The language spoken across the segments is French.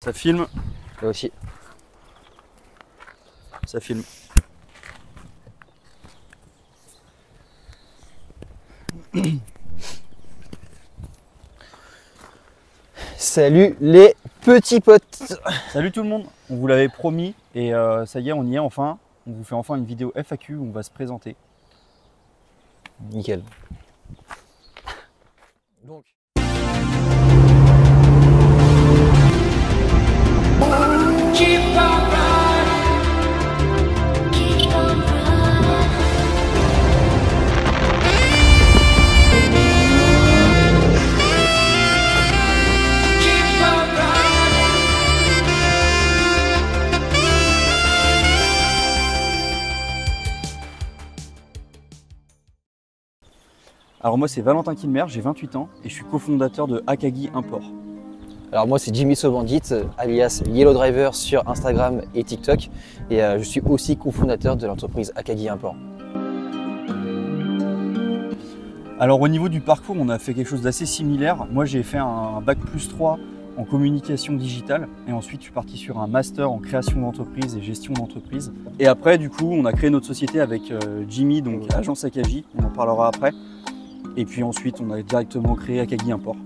Ça filme. Là aussi. Ça filme. Salut les petits potes. Salut tout le monde. On vous l'avait promis et ça y est, on y est enfin. On vous fait enfin une vidéo FAQ où on va se présenter. Nickel. Donc. Alors moi c'est Valentin Kilmer, j'ai 28 ans et je suis cofondateur de Akagi Import. Alors moi c'est Jimmy Sobandit, alias Yellow Driver sur Instagram et TikTok, et je suis aussi cofondateur de l'entreprise Akagi Import. Alors au niveau du parcours, on a fait quelque chose d'assez similaire. Moi j'ai fait un bac+3 en communication digitale et ensuite je suis parti sur un master en création d'entreprise et gestion d'entreprise. Et après du coup on a créé notre société avec Jimmy, donc agence Akagi, on en parlera après. Et puis ensuite on a directement créé Akagi Import.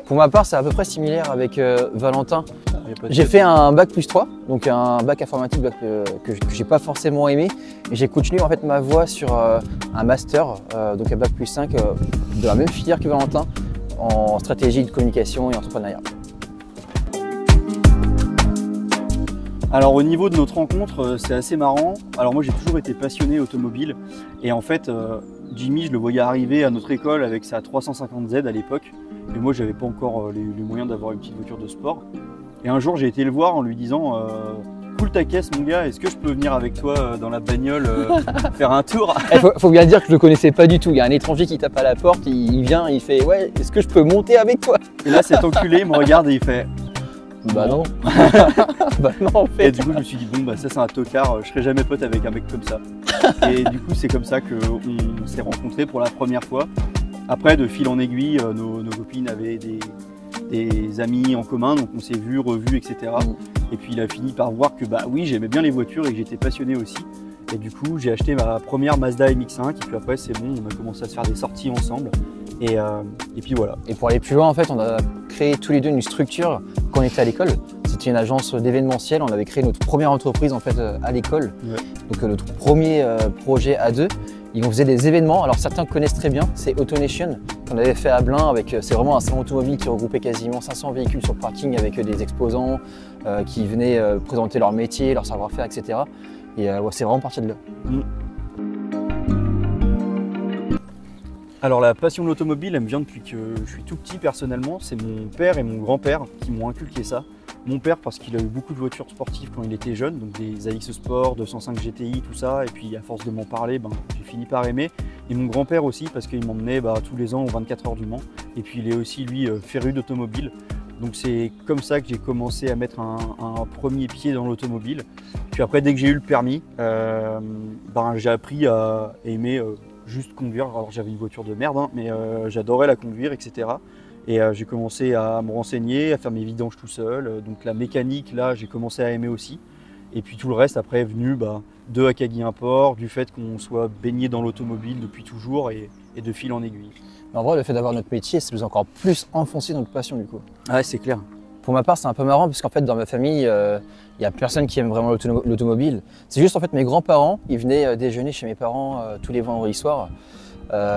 Pour ma part c'est à peu près similaire avec Valentin. J'ai fait un bac+3, donc un bac informatique que j'ai pas forcément aimé. Et j'ai continué en fait ma voie sur un master, donc un bac+5 de la même filière que Valentin, en stratégie de communication et entrepreneuriat. Alors au niveau de notre rencontre, c'est assez marrant. Alors moi j'ai toujours été passionné automobile et en fait Jimmy je le voyais arriver à notre école avec sa 350Z à l'époque. Et moi j'avais pas encore les moyens d'avoir une petite voiture de sport. Et un jour j'ai été le voir en lui disant cool ta caisse mon gars, est-ce que je peux venir avec toi dans la bagnole faire un tour? Faut bien dire que je le connaissais pas du tout. Il y a un étranger qui tape à la porte, il vient, il fait ouais, est-ce que je peux monter avec toi? Et là cet enculé il me regarde et il fait bah non. Bah non en fait. Et du coup je me suis dit bon bah ça c'est un tocard, je serai jamais pote avec un mec comme ça. Et du coup c'est comme ça qu'on s'est rencontrés pour la première fois. Après de fil en aiguille, nos copines avaient des amis en commun, donc on s'est vus, revus, etc. Et puis il a fini par voir que bah oui j'aimais bien les voitures et que j'étais passionné aussi. Et du coup j'ai acheté ma première Mazda MX-5 et puis après c'est bon, on a commencé à se faire des sorties ensemble. Et puis voilà. Et pour aller plus loin en fait on a créé tous les deux une structure quand on était à l'école. C'était une agence d'événementiel, on avait créé notre première entreprise en fait à l'école. Ouais. Donc notre premier projet à deux. Et on faisait des événements, alors certains connaissent très bien, c'est AutoNation qu'on avait fait à Blain, c'est vraiment un salon automobile qui regroupait quasiment 500 véhicules sur le parking avec des exposants qui venaient présenter leur métier, leur savoir-faire, etc. Et ouais, c'est vraiment parti de là. Alors la passion de l'automobile, elle me vient depuis que je suis tout petit personnellement. C'est mon père et mon grand-père qui m'ont inculqué ça. Mon père parce qu'il a eu beaucoup de voitures sportives quand il était jeune, donc des AX Sport, 205 GTI, tout ça. Et puis à force de m'en parler, j'ai fini par aimer. Et mon grand-père aussi parce qu'il m'emmenait tous les ans aux 24 heures du Mans. Et puis il est aussi lui féru d'automobile. Donc c'est comme ça que j'ai commencé à mettre un premier pied dans l'automobile. Puis après dès que j'ai eu le permis, j'ai appris à aimer juste conduire. Alors j'avais une voiture de merde, hein, mais j'adorais la conduire, etc. Et j'ai commencé à me renseigner, à faire mes vidanges tout seul. Donc la mécanique, là, j'ai commencé à aimer aussi. Et puis tout le reste, après, est venu de Akagi Import, du fait qu'on soit baigné dans l'automobile depuis toujours et de fil en aiguille. En vrai, le fait d'avoir notre métier, ça nous a encore plus enfoncé notre passion du coup. Ouais, c'est clair. Pour ma part, c'est un peu marrant parce qu'en fait, dans ma famille, il n'y a personne qui aime vraiment l'automobile. C'est juste en fait mes grands-parents, ils venaient déjeuner chez mes parents tous les vendredis soirs.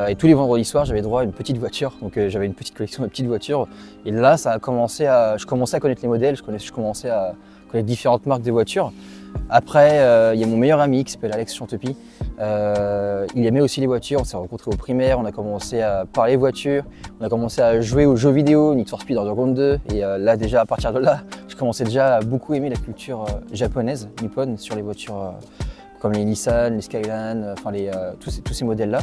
Et tous les vendredis soirs, j'avais droit à une petite voiture, donc j'avais une petite collection de petites voitures. Et là, je commençais à connaître les modèles, je commençais à connaître différentes marques des voitures. Après, il y a mon meilleur ami qui s'appelle Alex Chantepie. Il aimait aussi les voitures, on s'est rencontrés au primaire, on a commencé à parler voitures, on a commencé à jouer aux jeux vidéo, Need for Speed, Underground 2. Et là, déjà, à partir de là, je commençais déjà à beaucoup aimer la culture japonaise, nippone, sur les voitures comme les Nissan, les Skyline, enfin tous ces modèles-là.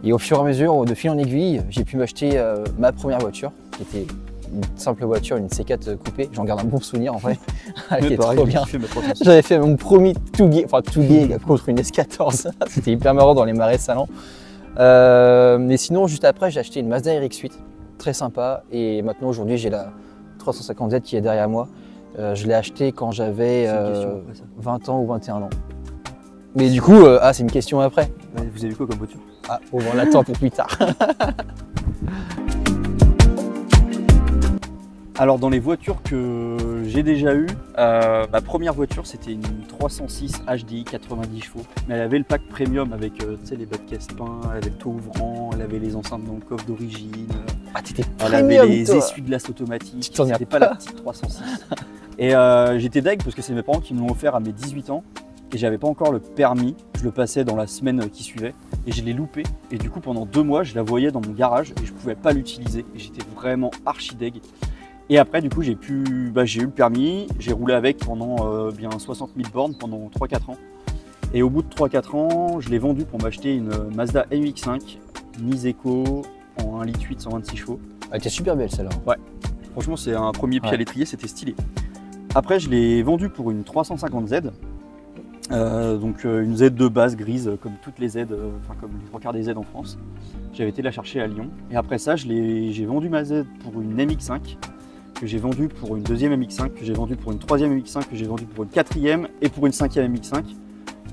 Et au fur et à mesure, de fil en aiguille, j'ai pu m'acheter ma première voiture, qui était une simple voiture, une C4 coupée. J'en garde un bon souvenir en vrai. Elle était trop bien. J'avais fait mon premier Touguet contre une S14. C'était hyper marrant dans les marais salants. Mais sinon, juste après, j'ai acheté une Mazda RX-8, très sympa. Et maintenant, aujourd'hui, j'ai la 350Z qui est derrière moi. Je l'ai acheté quand j'avais C'est une question après, ça. 20 ans ou 21 ans. Mais du coup, c'est une question après. Ouais, vous avez vu quoi comme voiture? Ah, on l'attend pour plus tard. Alors dans les voitures que j'ai déjà eues, ma première voiture c'était une 306 HDI 90 chevaux. Mais elle avait le pack premium avec tu sais, les bas de casse-pain, elle avait le toit ouvrant, elle avait les enceintes dans le coffre d'origine. Ah, t'étais Elle premium, avait les toi. essuie-glaces automatiques, Tu t'en c'était viens pas la petite 306. Et j'étais deg parce que c'est mes parents qui me l'ont offert à mes 18 ans et j'avais pas encore le permis. Je le passais dans la semaine qui suivait et je l'ai loupé. Et du coup pendant 2 mois je la voyais dans mon garage et je pouvais pas l'utiliser et j'étais vraiment archi deg. Et après du coup j'ai eu le permis, j'ai roulé avec pendant bien 60 000 bornes pendant 3-4 ans. Et au bout de 3-4 ans, je l'ai vendu pour m'acheter une Mazda MX-5 Niseko en 1,8 litre 126 chevaux. Elle était super belle celle-là. Ouais, franchement c'est un premier pied Ouais. à l'étrier, c'était stylé. Après je l'ai vendu pour une 350Z, donc une Z de base grise comme toutes les Z, enfin comme les 3/4 des Z en France. J'avais été la chercher à Lyon. Et après ça j'ai vendu ma Z pour une MX-5, que j'ai vendu pour une deuxième MX-5, que j'ai vendu pour une troisième MX-5, que j'ai vendu pour une quatrième et pour une cinquième MX-5.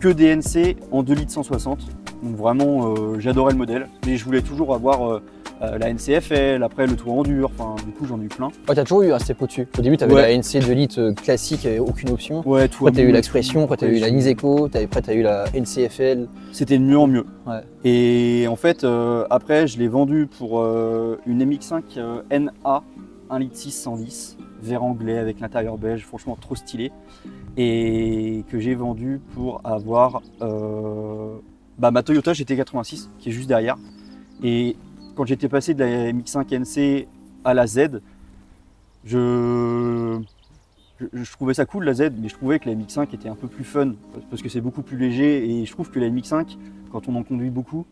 Que des NC en 2 litres 160. Donc vraiment j'adorais le modèle, mais je voulais toujours avoir la NCFL, après le toit en dur, enfin du coup j'en ai eu plein. Ouais, t'as toujours eu un step au-dessus. Au début, t'avais Ouais. la NC 2 litres classique, aucune option. Ouais, tout Après, t'as eu l'Expression, après, t'as eu la Niseko, après, t'as eu la NCFL. C'était de mieux en mieux. Ouais. Et en fait, après, je l'ai vendu pour une MX-5 NA 1 litre 6 110, vert anglais avec l'intérieur beige, franchement trop stylé. Et que j'ai vendu pour avoir ma Toyota GT86 qui est juste derrière. Et quand j'étais passé de la MX-5 NC à la Z, je trouvais ça cool la Z, mais je trouvais que la MX-5 était un peu plus fun parce que c'est beaucoup plus léger et je trouve que la MX-5, quand on en conduit beaucoup,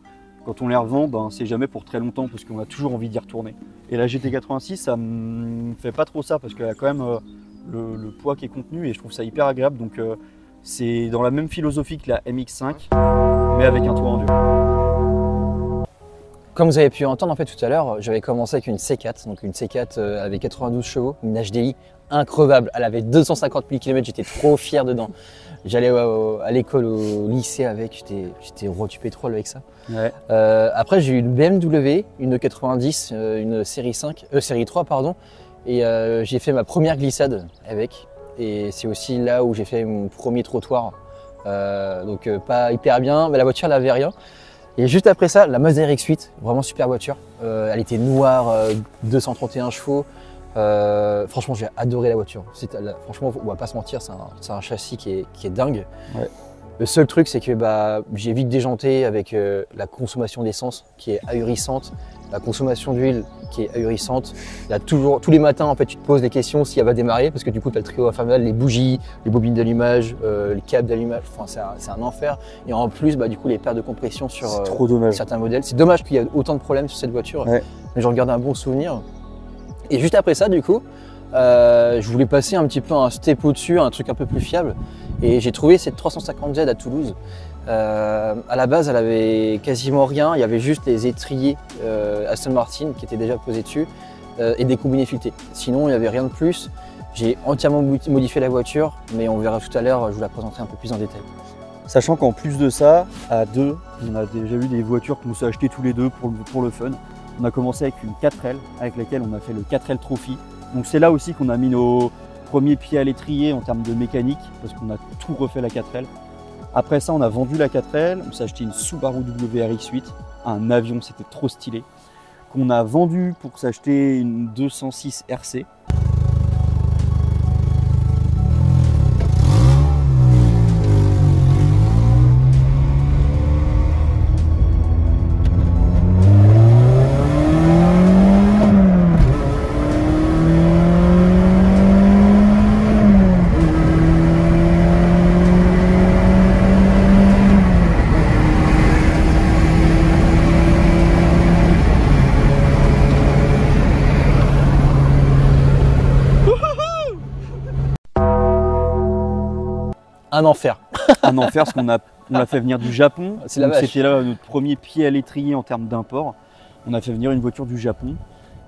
quand on les revend, c'est jamais pour très longtemps parce qu'on a toujours envie d'y retourner. Et la GT86, ça me fait pas trop ça parce qu'elle a quand même le poids qui est contenu et je trouve ça hyper agréable. Donc c'est dans la même philosophie que la MX-5, mais avec un toit en dur. Comme vous avez pu entendre en fait tout à l'heure, j'avais commencé avec une C4, donc une C4 avec 92 chevaux, une HDI increvable. Elle avait 250 000 km, j'étais trop fier dedans. J'allais à l'école, au lycée avec, j'étais roi du pétrole avec ça. Ouais. Après j'ai eu une BMW, une 90, une série 3 pardon, et j'ai fait ma première glissade avec. Et c'est aussi là où j'ai fait mon premier trottoir. Donc pas hyper bien, mais la voiture elle avait rien. Et juste après ça, la Mazda RX-8, vraiment super voiture. Elle était noire, 231 chevaux. Franchement, j'ai adoré la voiture. Franchement, on va pas se mentir, c'est un châssis qui est dingue. Ouais. Le seul truc, c'est que j'ai vite déjanté avec la consommation d'essence qui est ahurissante, la consommation d'huile qui est ahurissante. Il y a toujours, tous les matins, en fait, tu te poses des questions si elle va démarrer parce que du coup, tu as le trio infernal, les bougies, les bobines d'allumage, les câbles d'allumage. Enfin, c'est un enfer. Et en plus, du coup, les paires de compression sur C'est trop dommage. certains modèles. C'est dommage qu'il y ait autant de problèmes sur cette voiture, Ouais. mais j'en garde un bon souvenir. Et juste après ça, du coup, je voulais passer un petit peu un step au-dessus, un truc un peu plus fiable. Et j'ai trouvé cette 350Z à Toulouse. À la base, elle avait quasiment rien. Il y avait juste les étriers Aston Martin qui étaient déjà posés dessus et des combinés filetés. Sinon, il n'y avait rien de plus. J'ai entièrement modifié la voiture, mais on verra tout à l'heure, je vous la présenterai un peu plus en détail. Sachant qu'en plus de ça, à deux, on a déjà eu des voitures qu'on s'est achetées tous les deux pour le fun. On a commencé avec une 4L, avec laquelle on a fait le 4L Trophy. Donc c'est là aussi qu'on a mis nos premiers pieds à l'étrier en termes de mécanique, parce qu'on a tout refait la 4L. Après ça, on a vendu la 4L, on s'est acheté une Subaru WRX-8, un avion, c'était trop stylé, qu'on a vendu pour s'acheter une 206 RC. Un enfer. Un enfer, parce qu'on l'a fait venir du Japon. C'est la Donc vache. c'était là notre premier pied à l'étrier en termes d'import. On a fait venir une voiture du Japon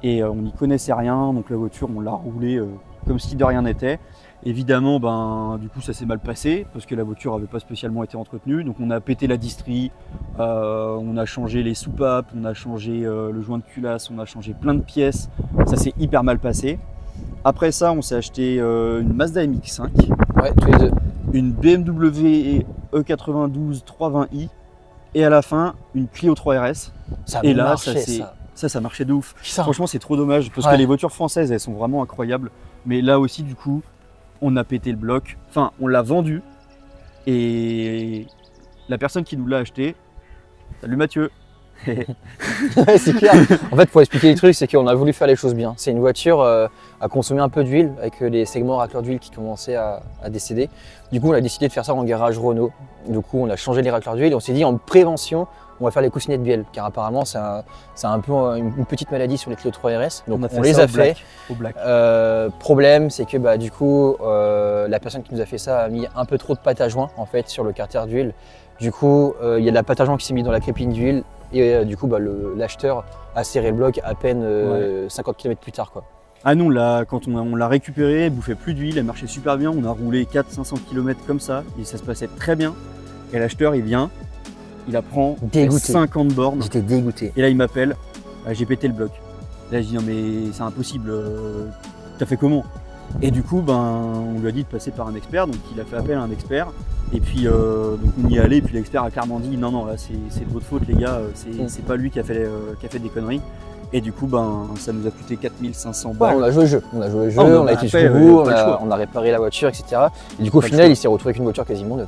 et on n'y connaissait rien, donc la voiture on l'a roulée comme si de rien n'était. Évidemment, ben, du coup, ça s'est mal passé parce que la voiture n'avait pas spécialement été entretenue. Donc, on a pété la distrie, on a changé les soupapes, on a changé le joint de culasse, on a changé plein de pièces. Ça s'est hyper mal passé. Après ça, on s'est acheté une Mazda MX-5, Ouais, tous les deux. une BMW E92 320i et à la fin, une Clio 3 RS. Ça Et là, marchait, ça marchait de ouf. Putain. Franchement, c'est trop dommage parce Ouais. que les voitures françaises, elles sont vraiment incroyables. Mais là aussi, du coup, on a pété le bloc. Enfin, on l'a vendu. Et la personne qui nous l'a acheté, salut Mathieu. Ouais, c'est clair. En fait, pour expliquer les trucs, c'est qu'on a voulu faire les choses bien. C'est une voiture à consommer un peu d'huile avec les segments racleurs d'huile qui commençaient à décéder. Du coup, on a décidé de faire ça en garage Renault. Du coup, on a changé les racleurs d'huile et on s'est dit en prévention, on va faire les coussinets de bielle. Car apparemment, c'est un peu une petite maladie sur les Clio 3 RS. Donc, on les a fait. Au black. Problème, c'est que du coup, la personne qui nous a fait ça a mis un peu trop de pâte à joint en fait sur le carter d'huile. Du coup, il y a de la pâte à joint qui s'est mise dans la crépine d'huile. Et du coup, l'acheteur a serré le bloc à peine 50 km plus tard, quoi. Ah non, là, quand on l'a récupéré, elle bouffait plus d'huile, elle marchait super bien. On a roulé 400-500 km comme ça et ça se passait très bien. Et l'acheteur, il vient, il apprend Dégoûté. 50 bornes. J'étais dégoûté. Et là, il m'appelle, j'ai pété le bloc. Là, je dis non, mais c'est impossible, t'as fait comment? Et du coup, on lui a dit de passer par un expert, donc il a fait appel à un expert. Et puis, donc on y est allé, et puis l'expert a clairement dit non, non, là, c'est de votre faute, les gars, c'est pas lui qui a fait des conneries. Et du coup, ça nous a coûté 4500 balles. Ouais, on a joué le jeu. On a joué le jeu, Ah, on a été après, jusqu'au bout, pas le choix. on a réparé la voiture, etc. Et du coup, au Pas le final, choix. il s'est retrouvé avec une voiture quasiment neuve.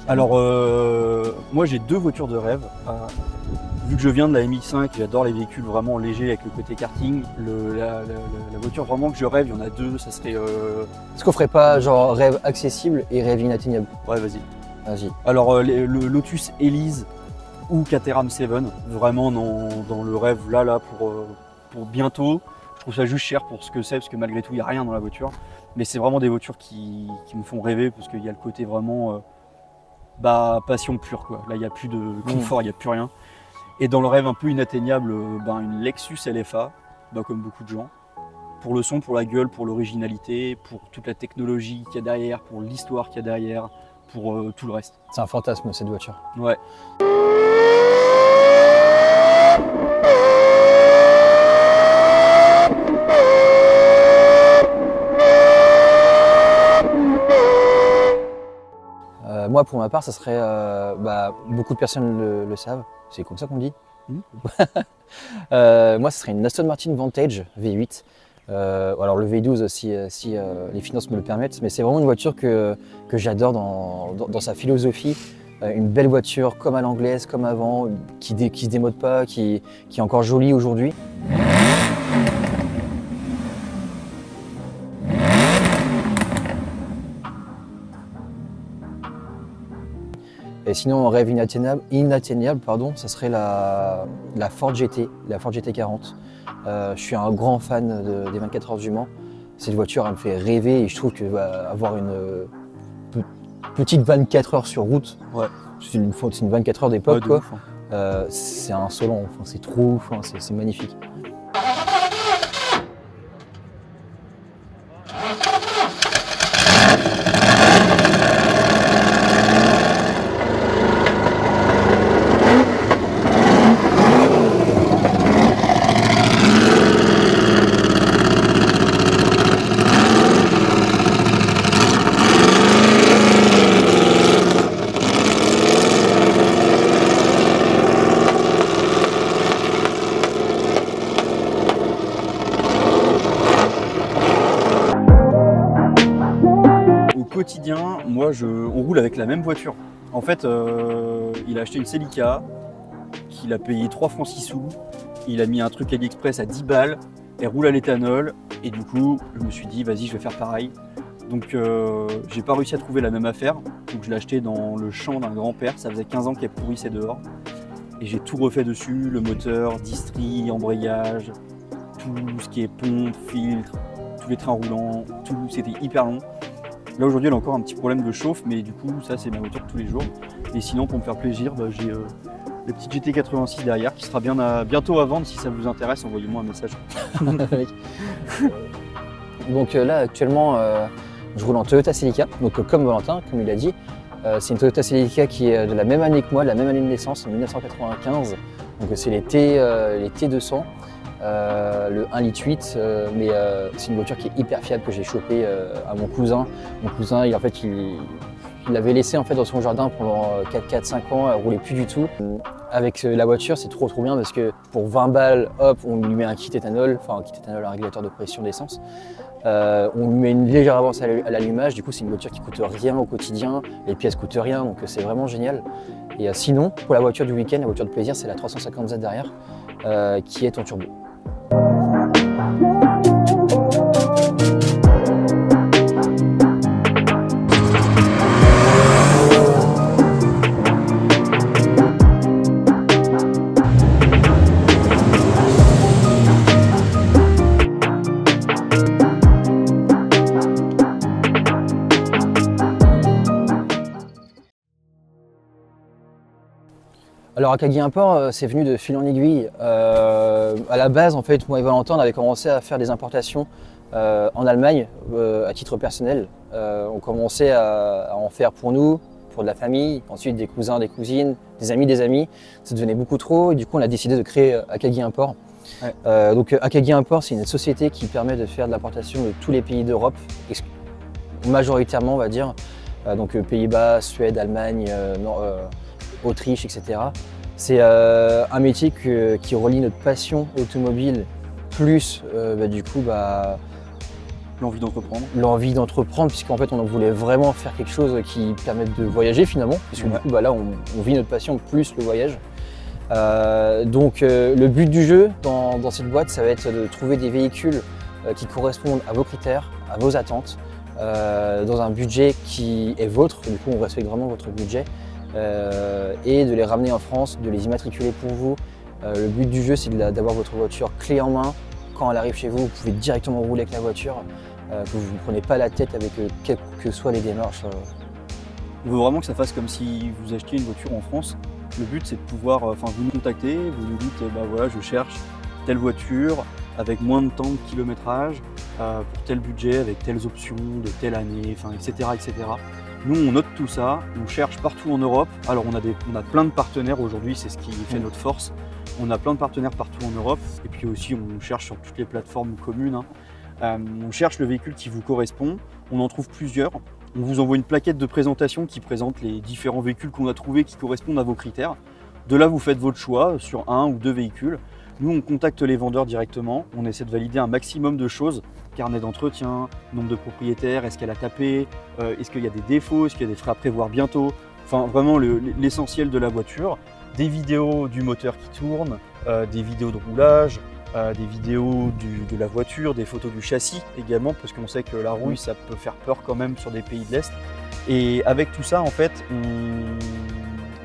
Alors, moi j'ai deux voitures de rêve. Vu que je viens de la MX-5, j'adore les véhicules vraiment légers avec le côté karting. La voiture vraiment que je rêve, il y en a deux, ça serait... Est-ce qu'on ferait pas genre rêve accessible et rêve inatteignable? Ouais, vas-y. Vas-y. Alors, le Lotus Elise ou Caterham 7, vraiment dans le rêve là pour bientôt. Je trouve ça juste cher pour ce que c'est, parce que malgré tout, il n'y a rien dans la voiture. Mais c'est vraiment des voitures qui me font rêver, parce qu'il y a le côté vraiment passion pure, quoi. Là, il n'y a plus de confort, il n'y a plus rien. Et dans le rêve un peu inatteignable, une Lexus LFA, comme beaucoup de gens. Pour le son, pour la gueule, pour l'originalité, pour toute la technologie qu'il y a derrière, pour l'histoire qu'il y a derrière, pour tout le reste. C'est un fantasme cette voiture. Ouais. Moi, pour ma part, ça serait, beaucoup de personnes le savent, c'est comme ça qu'on dit. Moi, ce serait une Aston Martin Vantage V8. Alors le V12 si les finances me le permettent, mais c'est vraiment une voiture que j'adore dans sa philosophie. Une belle voiture comme à l'anglaise, comme avant, qui se démode pas, qui est encore jolie aujourd'hui. Et sinon, en rêve inatteignable, ça serait la Ford GT, la Ford GT40. Je suis un grand fan des 24 heures du Mans. Cette voiture, elle me fait rêver et je trouve que avoir une petite 24 heures sur route, Ouais. c'est une 24 heures d'époque, Ouais, de quoi. ouf, hein. C'est insolent, c'est trop ouf, c'est magnifique. Au quotidien, moi, on roule avec la même voiture. En fait, il a acheté une Celica qu'il a payé 3 francs 6 sous. Il a mis un truc AliExpress à 10 balles. Elle roule à l'éthanol. Et du coup, je me suis dit, vas-y, je vais faire pareil. Donc, j'ai pas réussi à trouver la même affaire. Donc, je l'ai acheté dans le champ d'un grand-père. Ça faisait 15 ans qu'elle pourrissait dehors. Et j'ai tout refait dessus, le moteur, distri, embrayage, tout ce qui est pompe, filtre, tous les trains roulants, tout, c'était hyper long. Là aujourd'hui elle a encore un petit problème de chauffe, mais du coup ça c'est ma voiture de tous les jours. Et sinon pour me faire plaisir, le petit GT86 derrière qui sera bientôt à vendre. Si ça vous intéresse, envoyez-moi un message. Donc là actuellement je roule en Toyota Celica, donc comme Valentin, comme il a dit. C'est une Toyota Celica qui est de la même année que moi, de la même année de naissance, en 1995. Donc c'est les T200, le 1,8 litre, mais c'est une voiture qui est hyper fiable que j'ai chopée à mon cousin. Mon cousin, il l'avait laissé en fait dans son jardin pendant 4-5 ans, elle roulait plus du tout. Avec la voiture, c'est trop bien parce que pour 20 balles, hop, on lui met un kit éthanol, un régulateur de pression d'essence. On lui met une légère avance à l'allumage, du coup c'est une voiture qui coûte rien au quotidien, les pièces coûtent rien, donc c'est vraiment génial. Et sinon, pour la voiture du week-end, la voiture de plaisir, c'est la 350Z derrière, qui est en turbo. Alors Akagi Import, c'est venu de fil en aiguille. À la base, en fait, moi et Valentin, on avait commencé à faire des importations en Allemagne à titre personnel. On commençait à en faire pour nous, pour de la famille, ensuite des cousins, des cousines, des amis. Ça devenait beaucoup trop et du coup, on a décidé de créer Akagi Import. Ouais. Donc Akagi Import, c'est une société qui permet de faire de l'importation de tous les pays d'Europe, majoritairement, on va dire. Donc Pays-Bas, Suède, Allemagne, Autriche, etc. C'est un métier qui relie notre passion automobile plus l'envie d'entreprendre, puisqu'en fait on voulait vraiment faire quelque chose qui permette de voyager finalement, puisque du coup là on vit notre passion plus le voyage. Donc le but du jeu dans cette boîte, ça va être de trouver des véhicules qui correspondent à vos critères, à vos attentes, dans un budget qui est vôtre, du coup on respecte vraiment votre budget. Et de les ramener en France, de les immatriculer pour vous. Le but du jeu, c'est d'avoir votre voiture clé en main. Quand elle arrive chez vous, vous pouvez directement rouler avec la voiture, que vous ne prenez pas la tête avec quelles que soient les démarches. On veut vraiment que ça fasse comme si vous achetiez une voiture en France. Le but, c'est de pouvoir, vous nous contactez, vous nous dites, voilà, je cherche telle voiture avec moins de temps de kilométrage, pour tel budget, avec telles options, de telle année, etc., etc. Nous, on note tout ça, on cherche partout en Europe. Alors, on a plein de partenaires aujourd'hui, c'est ce qui fait notre force. On a plein de partenaires partout en Europe. Et puis aussi, on cherche sur toutes les plateformes communes. On cherche le véhicule qui vous correspond. On en trouve plusieurs. On vous envoie une plaquette de présentation qui présente les différents véhicules qu'on a trouvés qui correspondent à vos critères. De là, vous faites votre choix sur 1 ou 2 véhicules. Nous, on contacte les vendeurs directement. On essaie de valider un maximum de choses. Carnet d'entretien, nombre de propriétaires, est-ce qu'elle a tapé, est-ce qu'il y a des défauts, est-ce qu'il y a des frais à prévoir bientôt. Enfin, vraiment l'essentiel de la voiture. Des vidéos du moteur qui tourne, des vidéos de roulage, des vidéos de la voiture, des photos du châssis également, parce qu'on sait que la rouille, ça peut faire peur quand même sur des pays de l'Est. Et avec tout ça, en fait,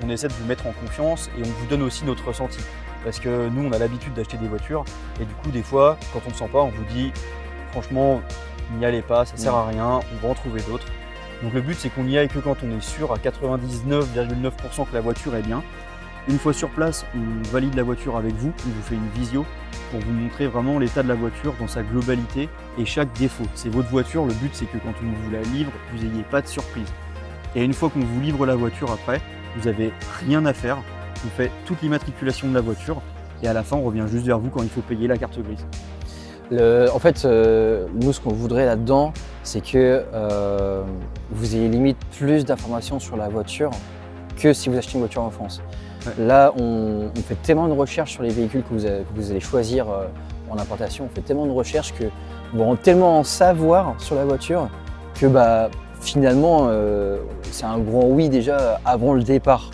on essaie de vous mettre en confiance et on vous donne aussi notre ressenti. Parce que nous, on a l'habitude d'acheter des voitures et du coup, des fois, quand on ne sent pas, on vous dit franchement, n'y allez pas, ça sert à rien, on va en trouver d'autres. Donc le but, c'est qu'on y aille que quand on est sûr à 99,9% que la voiture est bien. Une fois sur place, on valide la voiture avec vous, on vous fait une visio pour vous montrer vraiment l'état de la voiture dans sa globalité et chaque défaut. C'est votre voiture, le but c'est que quand on vous la livre, vous n'ayez pas de surprise. Et une fois qu'on vous livre la voiture après, vous n'avez rien à faire. On fait toute l'immatriculation de la voiture et à la fin on revient juste vers vous quand il faut payer la carte grise. En fait, nous ce qu'on voudrait là-dedans, c'est que vous ayez limite plus d'informations sur la voiture que si vous achetez une voiture en France. Ouais. Là, on fait tellement de recherches sur les véhicules que vous allez choisir en importation, on fait tellement de recherches que vous allez tellement en savoir sur la voiture que finalement, c'est un grand oui déjà avant le départ.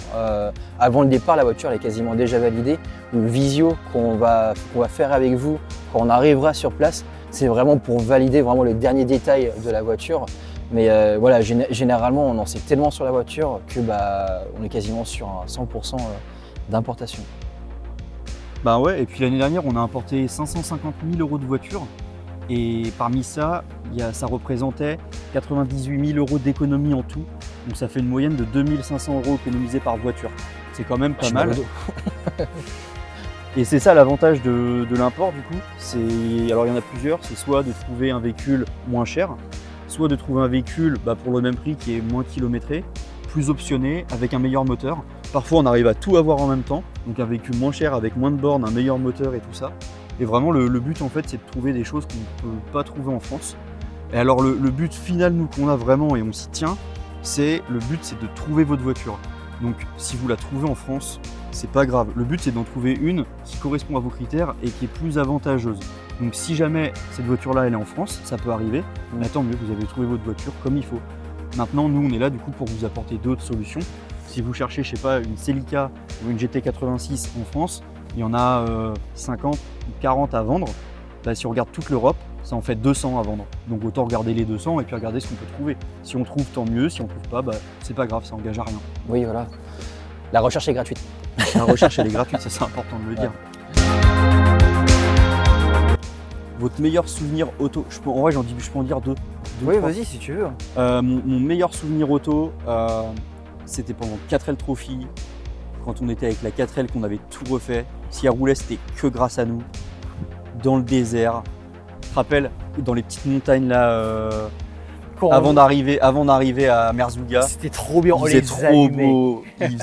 Avant le départ, la voiture elle est quasiment déjà validée. Une visio qu'on va faire avec vous quand on arrivera sur place, c'est vraiment pour valider vraiment les derniers détails de la voiture. Mais voilà, généralement, on en sait tellement sur la voiture que on est quasiment sur un 100% d'importation. Bah ouais, et puis l'année dernière, on a importé 550 000 € de voitures. Et parmi ça, ça représentait 98 000 € d'économie en tout. Donc ça fait une moyenne de 2 500 € économisés par voiture. c'est quand même pas J'ai mal. mal au dos. Et c'est ça l'avantage de l'import du coup. Alors il y en a plusieurs, c'est soit de trouver un véhicule moins cher, soit de trouver un véhicule pour le même prix qui est moins kilométré, plus optionné, avec un meilleur moteur. Parfois on arrive à tout avoir en même temps, donc un véhicule moins cher avec moins de bornes, un meilleur moteur et tout ça. Et vraiment le but en fait c'est de trouver des choses qu'on ne peut pas trouver en France. Et alors le but final nous qu'on a vraiment et on s'y tient, le but c'est de trouver votre voiture. Donc si vous la trouvez en France, c'est pas grave. Le but c'est d'en trouver une qui correspond à vos critères et qui est plus avantageuse. Donc si jamais cette voiture-là elle est en France, ça peut arriver, mais tant mieux, vous avez trouvé votre voiture comme il faut. Maintenant nous on est là du coup pour vous apporter d'autres solutions. Si vous cherchez, je sais pas, une Celica ou une GT86 en France, il y en a 50 ou 40 à vendre. Là, si on regarde toute l'Europe, ça en fait 200 à vendre. Donc autant regarder les 200 et puis regarder ce qu'on peut trouver. Si on trouve, tant mieux. Si on trouve pas, c'est pas grave, ça engage à rien. Oui, voilà. La recherche est gratuite. La recherche, elle est gratuite, ça c'est important de le dire. Votre meilleur souvenir auto, en vrai je peux en dire deux. Oui, vas-y si tu veux. Mon meilleur souvenir auto, c'était pendant 4L Trophy, quand on était avec la 4L qu'on avait tout refait. Si elle roulait, c'était que grâce à nous, dans le désert. Tu te rappelles, dans les petites montagnes là, avant d'arriver à Merzouga. C'était trop bien, il faisait trop beau, il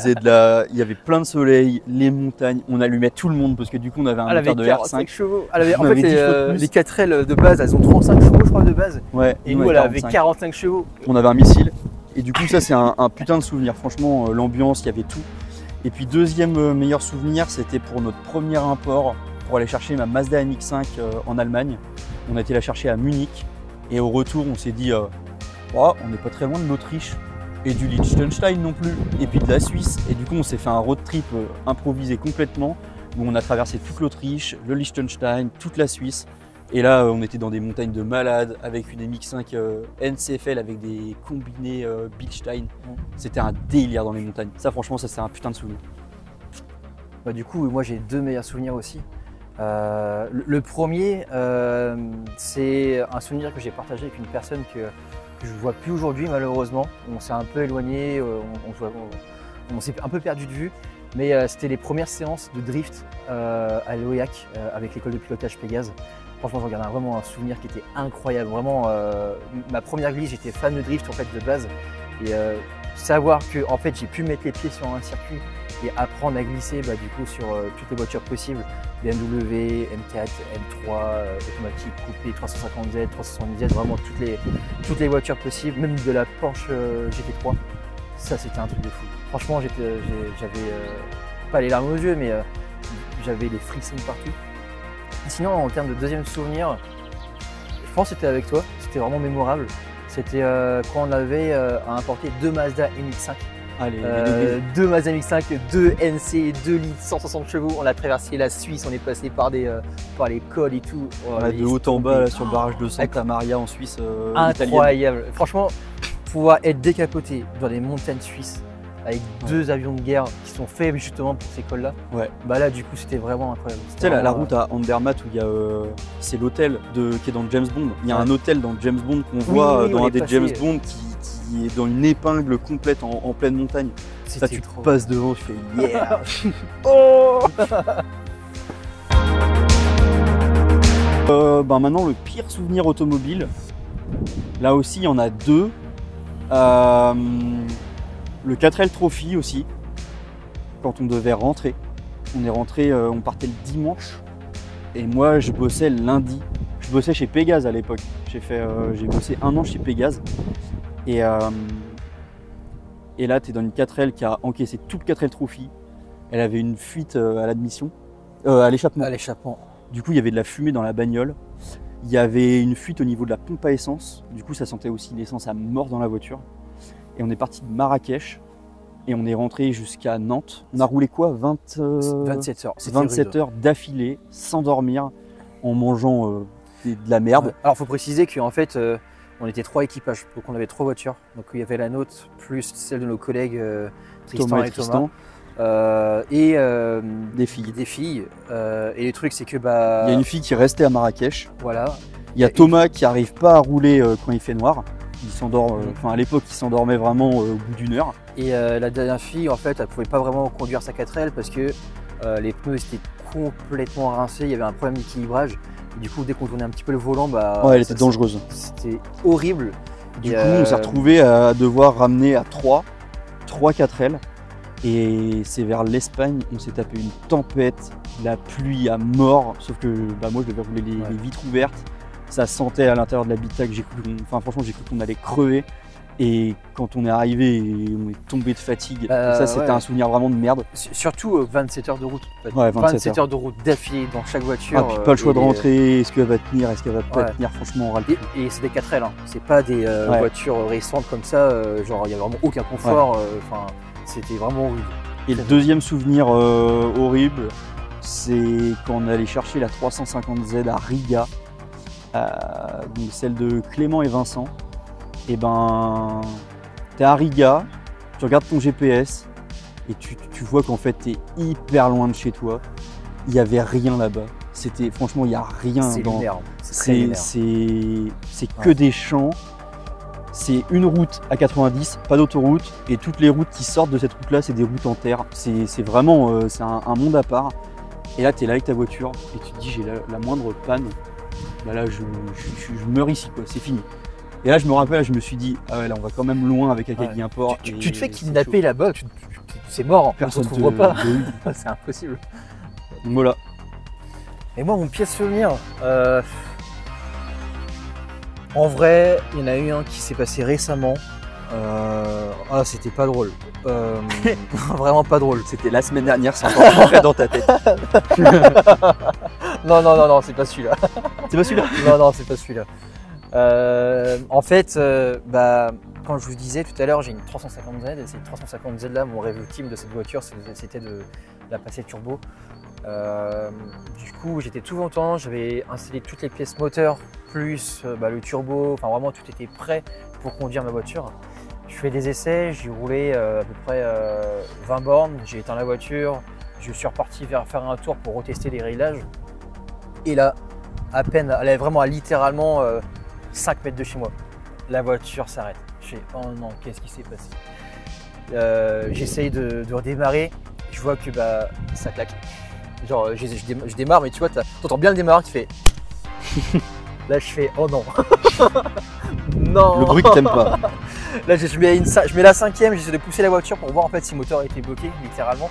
y avait plein de soleil, les montagnes, on allumait tout le monde parce que du coup on avait un moteur de R5. Chevaux. En fait, les 4L de base, elles ont 35 chevaux je crois de base. Ouais, et nous elle avait 45 chevaux. On avait un missile. Et du coup ça c'est un putain de souvenir, franchement l'ambiance, il y avait tout. Et puis deuxième meilleur souvenir, c'était pour notre premier import, pour aller chercher ma Mazda MX-5 en Allemagne. On a été la chercher à Munich et au retour on s'est dit oh, on n'est pas très loin de l'Autriche et du Liechtenstein non plus, et puis de la Suisse. Et du coup on s'est fait un road trip improvisé complètement, où on a traversé toute l'Autriche, le Liechtenstein, toute la Suisse. Et là, on était dans des montagnes de malades avec une MX-5 NCFL avec des combinés Bilstein. C'était un délire dans les montagnes. Ça, franchement, ça c'est un putain de souvenir. Du coup, moi j'ai deux meilleurs souvenirs aussi. Le premier, c'est un souvenir que j'ai partagé avec une personne que je ne vois plus aujourd'hui malheureusement. On s'est un peu éloigné, on s'est un peu perdu de vue. Mais c'était les premières séances de drift à l'OEAC avec l'école de pilotage Pégase. Franchement, j'en garde vraiment un souvenir qui était incroyable. Vraiment, ma première glisse, j'étais fan de drift en fait de base. Et savoir que en fait, j'ai pu mettre les pieds sur un circuit et apprendre à glisser du coup sur toutes les voitures possibles, BMW, M4, M3, automatique, coupé, 350Z, 370Z, vraiment toutes les voitures possibles, même de la Porsche GT3. Ça, c'était un truc de fou. Franchement, j'avais pas les larmes aux yeux, mais j'avais les frissons partout. Sinon, en termes de deuxième souvenir, je pense que c'était avec toi, c'était vraiment mémorable. C'était quand on avait importé deux Mazda MX-5. Deux Mazda MX-5, deux NC, 2 litres, 160 chevaux. On a traversé la Suisse, on est passé par les cols et tout. De haut en bas là, sur le barrage de Santa Maria en Suisse. Incroyable. Franchement, pouvoir être décapoté dans les montagnes suisses avec deux avions de guerre qui sont faits justement pour ces cols-là. Ouais. Là, du coup, c'était vraiment incroyable. Tu sais, la route à Andermatt où il y a, c'est l'hôtel qui est dans James Bond. Il y a un hôtel dans James Bond qu'on voit dans un des James Bond qui est dans une épingle complète en pleine montagne. Ça, tu passes devant, tu fais yeah. Oh. Maintenant, le pire souvenir automobile. Là aussi, il y en a deux. Le 4L Trophy aussi, quand on devait rentrer. On est rentré, on partait le dimanche et moi je bossais le lundi. Je bossais chez Pégase à l'époque. J'ai bossé 1 an chez Pégase et là tu es dans une 4L qui a encaissé tout le 4L Trophy. Elle avait une fuite à l'admission, à l'échappement. À l'échappement. Du coup il y avait de la fumée dans la bagnole. Il y avait une fuite au niveau de la pompe à essence. Du coup ça sentait aussi l'essence à mort dans la voiture. Et on est parti de Marrakech et on est rentré jusqu'à Nantes. On a roulé quoi 27 heures. 27 heures d'affilée, sans dormir, en mangeant de la merde. Alors il faut préciser qu'en fait, on était 3 équipages, donc on avait 3 voitures. Donc il y avait la nôtre, plus celle de nos collègues Tristan et Thomas. Et des filles. Et le truc c'est que il y a une fille qui restait à Marrakech. Voilà. Il y a Thomas qui n'arrive pas à rouler quand il fait noir. Il s'endort, à l'époque, il s'endormait vraiment au bout d'une heure. Et la dernière fille, en fait, elle pouvait pas vraiment conduire sa 4L parce que les pneus étaient complètement rincés, il y avait un problème d'équilibrage. Du coup, dès qu'on tournait un petit peu le volant, elle était dangereuse. C'était horrible. Du coup, on s'est retrouvé à devoir ramener à 3 4L. Et c'est vers l'Espagne, on s'est tapé une tempête, la pluie à mort. Sauf que moi, je devais rouler les vitres ouvertes. Ça sentait à l'intérieur de l'habitacle. Franchement, j'ai cru qu'on allait crever. Et quand on est arrivé, on est tombé de fatigue. Ça, c'était un souvenir vraiment de merde. Surtout 27 heures de route. En fait. Ouais, 27 heures de route d'affilée dans chaque voiture. Puis pas le choix de rentrer. Est-ce qu'elle va tenir, est-ce qu'elle va pas tenir? Franchement, on râle. Et c'est des 4L. Hein. C'est pas des voitures récentes comme ça. Genre, il n'y a vraiment aucun confort. C'était vraiment horrible. Et le deuxième souvenir horrible, c'est quand on allait chercher la 350Z à Riga, donc celle de Clément et Vincent. Et t'es à Riga, tu regardes ton GPS et tu vois qu'en fait t'es hyper loin de chez toi. Il n'y avait rien là-bas. Franchement, il n'y a rien. C'est que des champs. C'est une route à 90, pas d'autoroute, et toutes les routes qui sortent de cette route-là, c'est des routes en terre. C'est vraiment c'est un monde à part. Et là, tu es là avec ta voiture et tu te dis, j'ai la moindre panne. Là, je meurs ici, quoi. C'est fini. Et là, je me rappelle, je me suis dit, ah ouais, là, on va quand même loin avec Akagi Import. Tu te fais kidnapper là-bas, c'est mort, personne ne te retrouve pas. C'est impossible. Donc voilà. Et moi, mon pire souvenir, en vrai, il y en a eu un qui s'est passé récemment. C'était pas drôle. Vraiment pas drôle. C'était la semaine dernière, c'est encore frais dans ta tête. Non, c'est pas celui-là. C'est pas celui-là? Non, c'est pas celui-là. En fait, quand je vous disais tout à l'heure, j'ai une 350Z et cette 350Z là, mon rêve ultime de cette voiture, c'était de la passer turbo. Du coup, j'étais tout content, j'avais installé toutes les pièces moteurs, plus le turbo, enfin vraiment tout était prêt pour conduire ma voiture. Je fais des essais, j'ai roulé à peu près 20 bornes, j'ai éteint la voiture, je suis reparti faire un tour pour retester les réglages. Et là, à peine, elle est vraiment à littéralement 5 mètres de chez moi. La voiture s'arrête. Je fais oh non, qu'est-ce qui s'est passé? J'essaye de redémarrer, je vois que ça claque. Genre je démarre, mais tu vois, t'entends bien le démarreur qui fait. Là je fais oh non. Non. Le bruit que t'aimes pas. Là je mets la cinquième, j'essaie de pousser la voiture pour voir en fait si le moteur était bloqué, littéralement.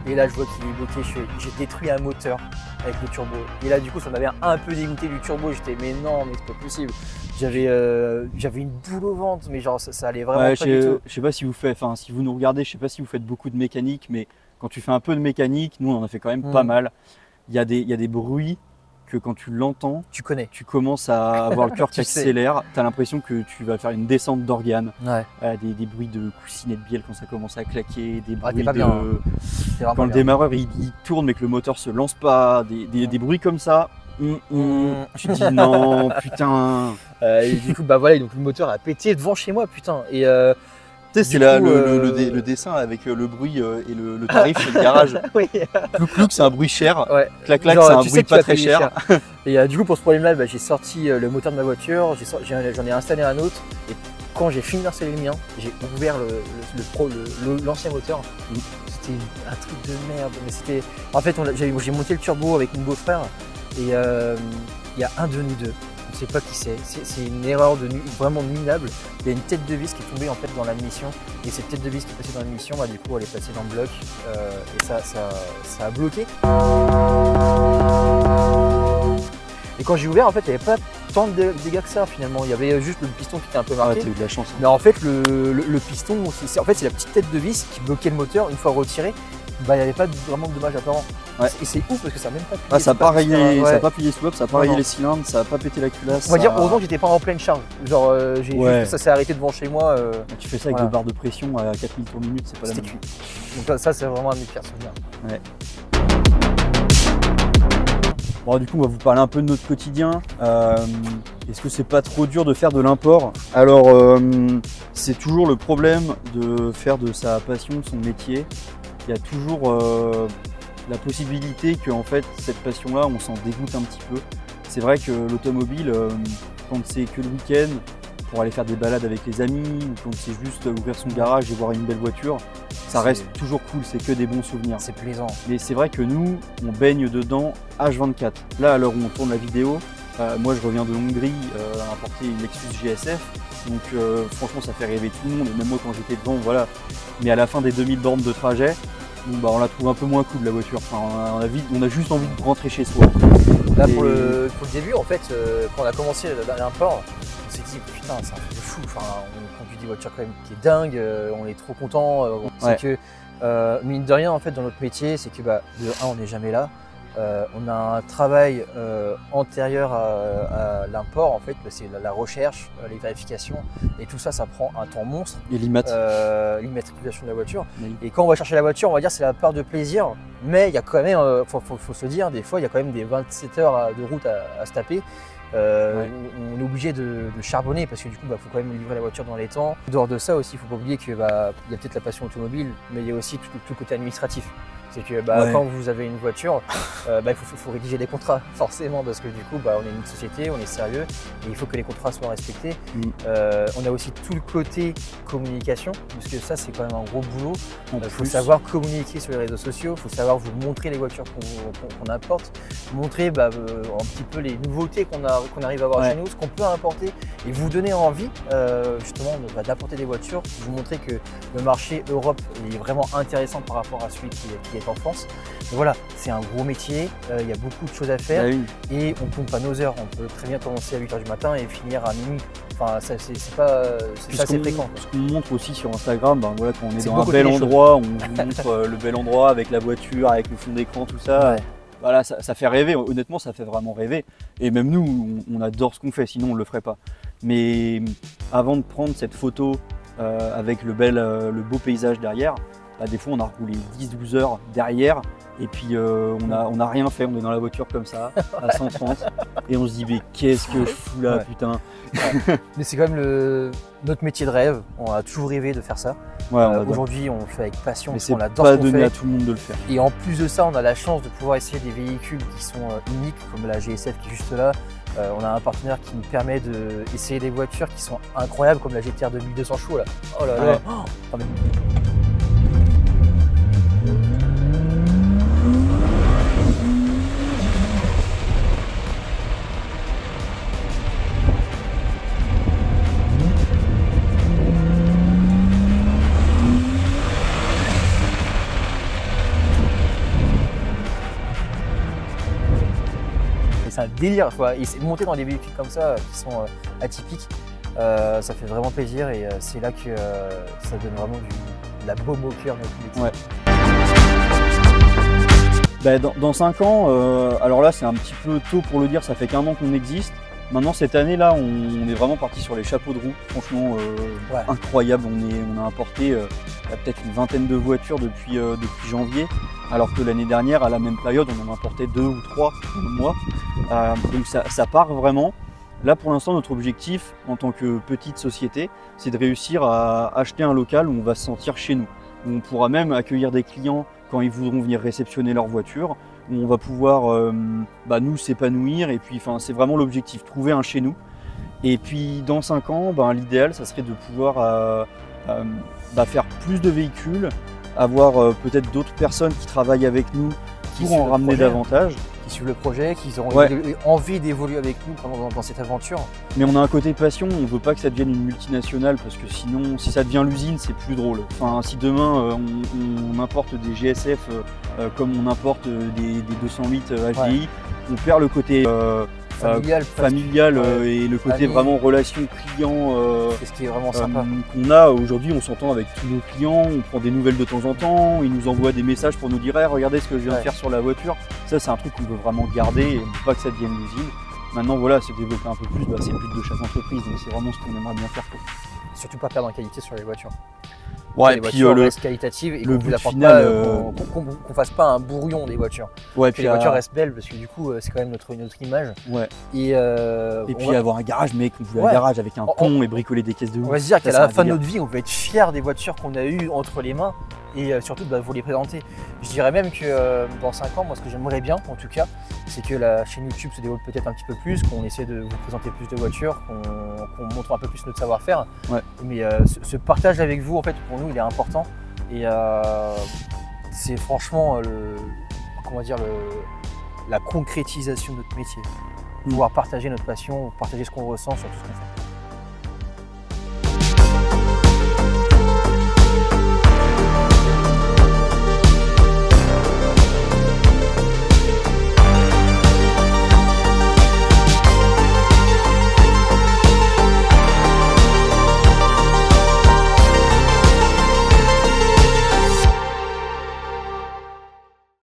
Et là je vois qu'il est bloqué, j'ai détruit un moteur avec le turbo. Et là du coup ça m'avait un peu dégoûté du turbo, j'étais mais non, mais c'est pas possible. J'avais une boule au ventre, mais genre ça allait vraiment pas du tout. Je sais pas si vous faites, si vous nous regardez, je sais pas si vous faites beaucoup de mécanique, mais quand tu fais un peu de mécanique, nous on en a fait quand même pas mal. Il y a des bruits que quand tu l'entends, tu commences à avoir le cœur qui accélère. Tu as l'impression que tu vas faire une descente d'organes. Ouais. Des bruits de coussinet de bielle quand ça commence à claquer, des bruits pas bien, hein. Quand le démarreur il tourne mais que le moteur se lance pas, des bruits comme ça. Tu te dis non, putain. Et du coup, voilà, donc le moteur a pété devant chez moi, putain. Et c'est le dessin avec le bruit et le tarif chez le garage. Oui. Clouc, c'est un bruit cher. Ouais. Clac, c'est un bruit pas très cher. Et du coup, pour ce problème-là, j'ai sorti le moteur de ma voiture, j'en ai installé un autre. Et quand j'ai fini d'installer le mien, j'ai ouvert l'ancien moteur. C'était un truc de merde. Mais c'était. En fait, j'ai monté le turbo avec mon beau-frère. Et il y a un de nous deux. On ne sait pas qui c'est, c'est une erreur vraiment minable. Il y a une tête de vis qui est tombée en fait dans l'admission et cette tête de vis qui est passée dans l'admission, du coup elle est passée dans le bloc et ça a bloqué. Et quand j'ai ouvert, en fait, il n'y avait pas tant de dégâts que ça finalement. Il y avait juste le piston qui était un peu marqué. Ah, t'as eu de la chance. Mais en fait, le piston, c'est la petite tête de vis qui bloquait le moteur. Une fois retiré, il n'y avait pas vraiment de dommages apparents. Ouais. Et c'est ouf parce que ça n'a même pas plié. Ça n'a pas rayé, ça n'a pas plié sous l'op, ça n'a pas rayé les cylindres, ça n'a pas pété la culasse. On va dire heureusement que j'étais pas en pleine charge. Genre ça s'est arrêté devant chez moi. Tu fais ça avec 2 barres de pression à 4000 tours minute, c'est pas la même. Donc ça c'est vraiment un de mes pires souvenirs. Ouais. Bon, du coup on va vous parler un peu de notre quotidien. Est-ce que c'est pas trop dur de faire de l'import? Alors c'est toujours le problème de faire de sa passion son métier. Il y a toujours la possibilité que en fait, cette passion-là, on s'en dégoûte un petit peu. C'est vrai que l'automobile, quand c'est que le week-end, pour aller faire des balades avec les amis, ou quand c'est juste ouvrir son garage et voir une belle voiture, ça reste toujours cool, c'est que des bons souvenirs. C'est plaisant. Mais c'est vrai que nous, on baigne dedans H24. Là, à l'heure où on tourne la vidéo, moi je reviens de Hongrie, importer une Lexus GSF, donc franchement ça fait rêver tout le monde, et même moi quand j'étais devant, voilà. Mais à la fin des 2000 bornes de trajet, bon, bah, on la trouve un peu moins cool la voiture, enfin, on a juste envie de rentrer chez soi. Là pour le début, en fait, quand on a commencé la dernière port, on s'est dit putain c'est un truc de fou, enfin, on conduit des voitures quand même qui est dingue, on est trop content, c'est que mine de rien en fait dans notre métier, c'est que bah, de 1 on n'est jamais là. On a un travail antérieur à l'import, en fait, c'est la recherche, les vérifications, et tout ça, ça prend un temps monstre. Et l'immatriculation de la voiture. Oui. Et quand on va chercher la voiture, on va dire c'est la part de plaisir, mais il y a quand même, faut se dire, des fois, il y a quand même des 27 heures de route à se taper. On est obligé de charbonner parce que du coup faut quand même livrer la voiture dans les temps. En dehors de ça aussi, il ne faut pas oublier qu'il y a peut-être la passion automobile, mais il y a aussi tout le côté administratif. C'est que quand vous avez une voiture, il faut rédiger des contrats forcément parce que du coup on est une société, on est sérieux et il faut que les contrats soient respectés. On a aussi tout le côté communication parce que ça c'est quand même un gros boulot. Il faut savoir communiquer sur les réseaux sociaux, il faut savoir vous montrer les voitures qu'on importe, montrer un petit peu les nouveautés qu'on arrive à avoir chez nous, ce qu'on peut importer et vous donner envie justement d'apporter des voitures, vous montrer que le marché Europe est vraiment intéressant par rapport à celui qui est en France. Mais voilà, c'est un gros métier, il y a beaucoup de choses à faire et on compte pas nos heures. On peut très bien commencer à 8 h du matin et finir à minuit. Enfin, c'est assez fréquent. Ce qu'on montre aussi sur Instagram, voilà, quand on est dans un bel endroit, on vous montre le bel endroit avec la voiture, avec le fond d'écran, tout ça. Voilà, ça fait rêver, honnêtement ça fait vraiment rêver. Et même nous, on adore ce qu'on fait, sinon on ne le ferait pas. Mais avant de prendre cette photo avec le beau paysage derrière, des fois on a roulé 10-12 heures derrière et puis on n'a rien fait, on est dans la voiture comme ça à 130 et on se dit mais qu'est-ce que je fous là putain. Mais c'est quand même notre métier de rêve, on a toujours rêvé de faire ça. Aujourd'hui on le fait avec passion, mais c'est on adore pas ce qu'on donné fait. À tout le monde de le faire. Et en plus de ça on a la chance de pouvoir essayer des véhicules qui sont uniques comme la GSF qui est juste là. On a un partenaire qui nous permet d'essayer des voitures qui sont incroyables comme la GTR 2200 Chevaux là. Oh là là. C'est un délire, et monter dans des véhicules comme ça qui sont atypiques, ça fait vraiment plaisir et c'est là que ça donne vraiment de la baume au cœur notre métier. Dans 5 ans, alors là c'est un petit peu tôt pour le dire, ça fait qu'1 an qu'on existe. Maintenant cette année là on est vraiment parti sur les chapeaux de roue, franchement incroyable, on a importé peut-être une vingtaine de voitures depuis janvier, alors que l'année dernière à la même période on en importait 2 ou 3 dans le mois, donc ça part vraiment. Là pour l'instant notre objectif en tant que petite société c'est de réussir à acheter un local où on va se sentir chez nous, où on pourra même accueillir des clients quand ils voudront venir réceptionner leur voiture, où on va pouvoir nous s'épanouir et puis c'est vraiment l'objectif, trouver un chez nous. Et puis dans 5 ans, l'idéal ça serait de pouvoir faire plus de véhicules, avoir peut-être d'autres personnes qui travaillent avec nous pour en ramener davantage. Qui suivent le projet, qui auront envie d'évoluer avec nous dans cette aventure. Mais on a un côté passion, on ne veut pas que ça devienne une multinationale parce que sinon, si ça devient l'usine, c'est plus drôle. Enfin, si demain on importe des GSF comme on importe des 208 HDI, on perd le côté familial et le côté vraiment relation client c'est ce qui est vraiment sympa qu'on a aujourd'hui. On s'entend avec tous nos clients, on prend des nouvelles de temps en temps, ils nous envoient des messages pour nous dire hey, regardez ce que je viens de faire sur la voiture. Ça c'est un truc qu'on veut vraiment garder et on ne veut pas que ça devienne l'usine. Maintenant voilà, se développer un peu plus, c'est le but de chaque entreprise, donc c'est vraiment ce qu'on aimerait bien faire. Surtout pas perdre en qualité sur les voitures. Et puis reste qualitative et qu'on vous apporte pas, qu'on fasse pas un brouillon des voitures. Que les voitures restent belles parce que du coup c'est quand même notre image. Et puis avoir un garage, mec, on voulait un garage avec un pont et bricoler des caisses de ouf. On va se dire qu'à la fin de notre vie, on peut être fier des voitures qu'on a eues entre les mains et surtout vous les présenter. Je dirais même que dans 5 ans, moi ce que j'aimerais bien en tout cas, c'est que la chaîne YouTube se développe peut-être un petit peu plus, qu'on essaie de vous présenter plus de voitures, qu'on montre un peu plus notre savoir-faire. Ouais. Mais ce partage avec vous, en fait, pour nous, il est important. Et c'est franchement la concrétisation de notre métier. Pouvoir partager notre passion, partager ce qu'on ressent sur tout ce qu'on fait.